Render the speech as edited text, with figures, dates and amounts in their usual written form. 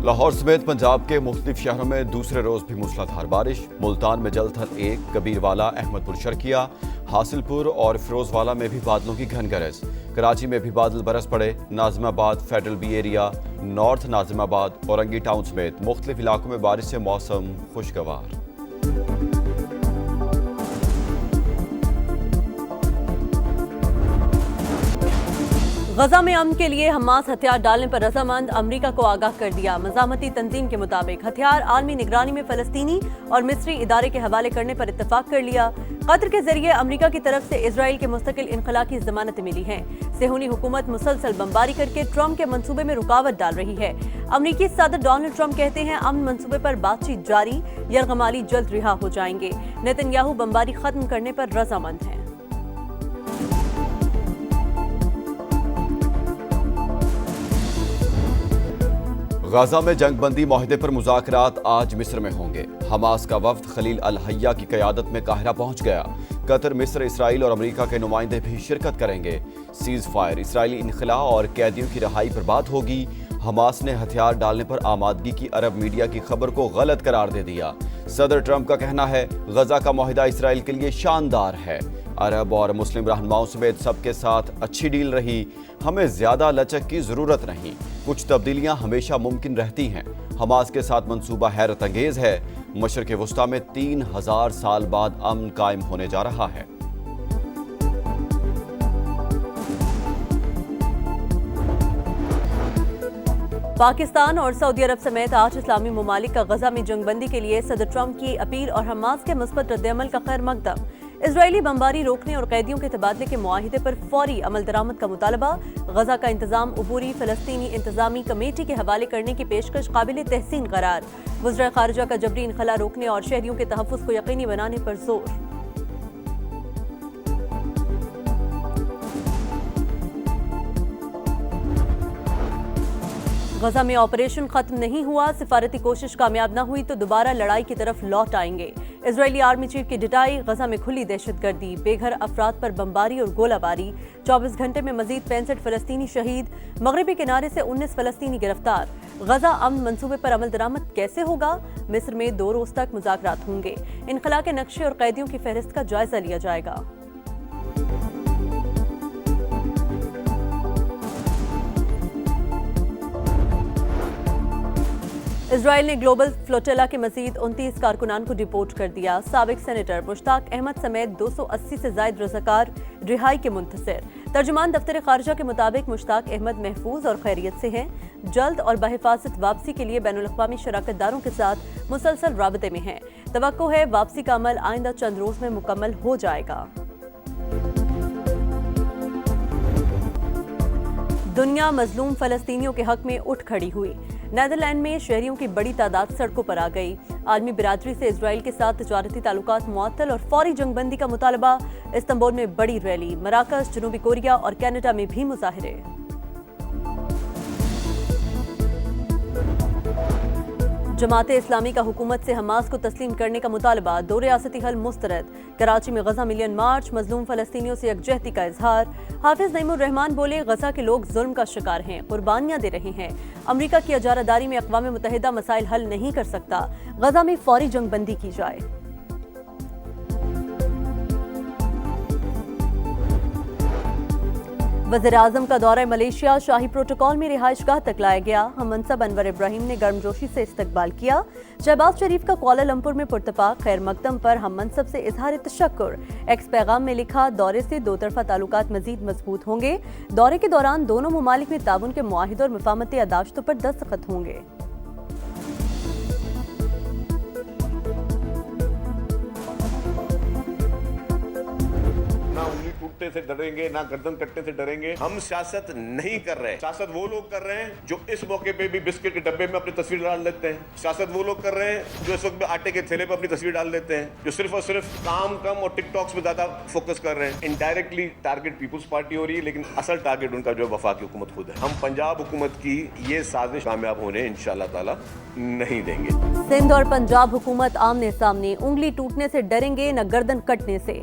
لاہور سمیت پنجاب کے مختلف شہروں میں دوسرے روز بھی موسلادھار بارش. ملتان میں جل تھل 1، کبیر والا، احمد پور شرقیہ، حاصل پور اور فیروز والا میں بھی بادلوں کی گھن گرج. کراچی میں بھی بادل برس پڑے. ناظم آباد، فیڈرل بی ایریا، نارتھ ناظم آباد، اورنگی ٹاؤن سمیت مختلف علاقوں میں بارش سے موسم خوشگوار. غزہ میں امن کے لیے حماس ہتھیار ڈالنے پر رضامند، امریکہ کو آگاہ کر دیا. مزاحمتی تنظیم کے مطابق ہتھیار عالمی نگرانی میں فلسطینی اور مصری ادارے کے حوالے کرنے پر اتفاق کر لیا. قطر کے ذریعے امریکہ کی طرف سے اسرائیل کے مستقل انخلا کی ضمانتیں ملی ہیں. صہیونی حکومت مسلسل بمباری کر کے ٹرمپ کے منصوبے میں رکاوٹ ڈال رہی ہے. امریکی صدر ڈونلڈ ٹرمپ کہتے ہیں امن منصوبے پر بات چیت جاری، یرغمالی جلد رہا ہو جائیں گے. نیتن یاہو بمباری ختم کرنے پر رضامند ہیں. غزہ میں جنگ بندی معاہدے پر مذاکرات آج مصر میں ہوں گے. حماس کا وفد خلیل الحیہ کی قیادت میں قاہرہ پہنچ گیا. قطر، مصر، اسرائیل اور امریکہ کے نمائندے بھی شرکت کریں گے. سیز فائر، اسرائیلی انخلا اور قیدیوں کی رہائی پر بات ہوگی. حماس نے ہتھیار ڈالنے پر آمادگی کی عرب میڈیا کی خبر کو غلط قرار دے دیا. صدر ٹرمپ کا کہنا ہے غزہ کا معاہدہ اسرائیل کے لیے شاندار ہے. عرب اور مسلم رہنماؤں سمیت سب کے ساتھ اچھی ڈیل رہی. ہمیں زیادہ لچک کی ضرورت نہیں. کچھ تبدیلیاں ہمیشہ ممکن رہتی ہیں. حماس کے ساتھ منصوبہ حیرت انگیز ہے. مشرق وسطیٰ میں 3000 سال بعد امن قائم ہونے جا رہا ہے. پاکستان اور سعودی عرب سمیت 8 اسلامی ممالک کا غزہ میں جنگ بندی کے لیے صدر ٹرمپ کی اپیل اور حماس کے مثبت رد عمل کا خیر مقدم. اسرائیلی بمباری روکنے اور قیدیوں کے تبادلے کے معاہدے پر فوری عمل درآمد کا مطالبہ. غزہ کا انتظام عبوری فلسطینی انتظامی کمیٹی کے حوالے کرنے کی پیشکش قابل تحسین قرار. وزرائے خارجہ کا جبری انخلا روکنے اور شہریوں کے تحفظ کو یقینی بنانے پر زور. غزہ میں آپریشن ختم نہیں ہوا. سفارتی کوشش کامیاب نہ ہوئی تو دوبارہ لڑائی کی طرف لوٹ آئیں گے. اسرائیلی آرمی چیف کی ڈٹائی، غزہ میں کھلی دہشت گردی، بے گھر افراد پر بمباری اور گولہ باری. 24 گھنٹے میں مزید 65 فلسطینی شہید. مغربی کنارے سے 19 فلسطینی گرفتار. غزہ امن منصوبے پر عمل درآمد کیسے ہوگا؟ مصر میں 2 روز تک مذاکرات ہوں گے. انخلا کے نقشے اور قیدیوں کی فہرست کا جائزہ لیا جائے گا. اسرائیل نے گلوبل فلوٹیلا کے مزید 29 کارکنان کو ڈپورٹ کر دیا. سابق سینیٹر مشتاق احمد سمیت 280 سے زائد رضاکار رہائی کے منتظر. ترجمان دفتر خارجہ کے مطابق مشتاق احمد محفوظ اور خیریت سے ہیں. جلد اور بحفاظت واپسی کے لیے بین الاقوامی شراکت داروں کے ساتھ مسلسل رابطے میں ہیں. توقع ہے واپسی کا عمل آئندہ چند روز میں مکمل ہو جائے گا. دنیا مظلوم فلسطینیوں کے حق میں اٹھ کھڑی ہوئی. نیدرلینڈ میں شہریوں کی بڑی تعداد سڑکوں پر آ گئی. عالمی برادری سے اسرائیل کے ساتھ تجارتی تعلقات معطل اور فوری جنگ بندی کا مطالبہ. استنبول میں بڑی ریلی. مراکش، جنوبی کوریا اور کینیڈا میں بھی مظاہرے. جماعت اسلامی کا حکومت سے حماس کو تسلیم کرنے کا مطالبہ. 2 ریاستی حل مسترد. کراچی میں غزہ ملین مارچ. مظلوم فلسطینیوں سے یکجہتی کا اظہار. حافظ نعیم الرحمان بولے غزہ کے لوگ ظلم کا شکار ہیں، قربانیاں دے رہے ہیں. امریکہ کی اجارہ میں اقوام متحدہ مسائل حل نہیں کر سکتا. غزہ میں فوری جنگ بندی کی جائے. وزیر اعظم کا دورہ ملیشیا. شاہی پروٹوکول میں رہائش گاہ تک لایا گیا. ہم منصب انور ابراہیم نے گرم جوشی سے استقبال کیا. شہباز شریف کا کوالالمپور میں پرتپاک. خیر مقدم پر ہم منصب سے اظہار تشکر. ایکس پیغام میں لکھا دورے سے 2 طرفہ تعلقات مزید مضبوط ہوں گے. دورے کے دوران دونوں ممالک میں تعاون کے معاہدوں اور مفاہمتی یادداشتوں پر دستخط ہوں گے. ٹوٹنے سے ڈریں گے، نہ گردن کٹنے سے ڈریں گے. ہم سیاست نہیں کر رہے. سیاست وہ لوگ کر رہے ہیں جو اس موقع پہ بھی بسکٹ کے ڈبے میں اپنی تصویر ڈال لیتے ہیں. سیاست وہ لوگ کر رہے ہیں جو اس وقت میں آٹے کے تھیلے پہ اپنی تصویر ڈال لیتے ہیں، جو صرف اور صرف کام کم اور ٹک ٹاکس میں زیادہ فوکس کر رہے ہیں. انڈائریکٹلی ٹارگٹ پیپلز پارٹی ہو رہی ہے، لیکن اصل ٹارگٹ ان کا جو وفاقی حکومت خود ہے. ہم پنجاب حکومت کی یہ سازش کامیاب ہونے انشاءاللہ تعالی نہیں دیں گے. سندھ اور پنجاب حکومت آمنے سامنے. انگلی ٹوٹنے سے ڈریں گے نہ گردن کٹنے سے.